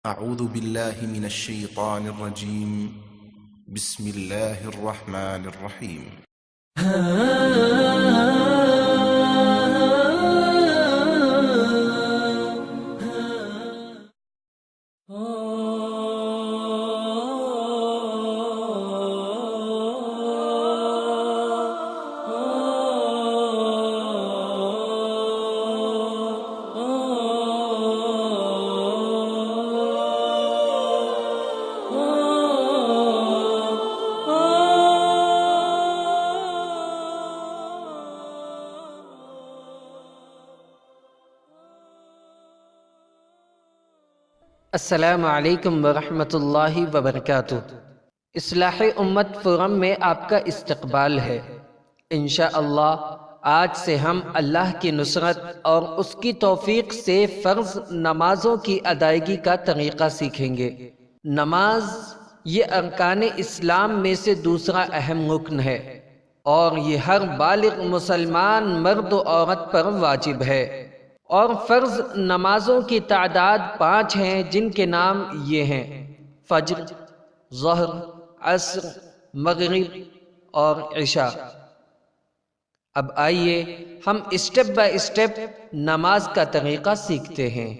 أعوذ بالله من الشيطان الرجيم بسم الله الرحمن الرحيم अस्सलामु अलैकुम वरहमतुल्लाहि वबरकातुहू। इस्लाह उम्मत फ़ोरम में आपका इस्तकबाल है। इंशाअल्लाह आज से हम अल्लाह की नुसरत और उसकी तौफीक से फ़र्ज़ नमाज़ों की अदायगी का तरीक़ा सीखेंगे। नमाज ये अरकान इस्लाम में से दूसरा अहम रुकन है और ये हर बालिग मुसलमान मर्द और औरत पर वाजिब है। और फ़र्ज़ नमाज़ों की तादाद 5 हैं, जिनके नाम ये हैं: फ़ज्र, ज़ोहर, असर, मग़रिब और इशा। अब आइए हम स्टेप बाय स्टेप नमाज का तरीक़ा सीखते हैं।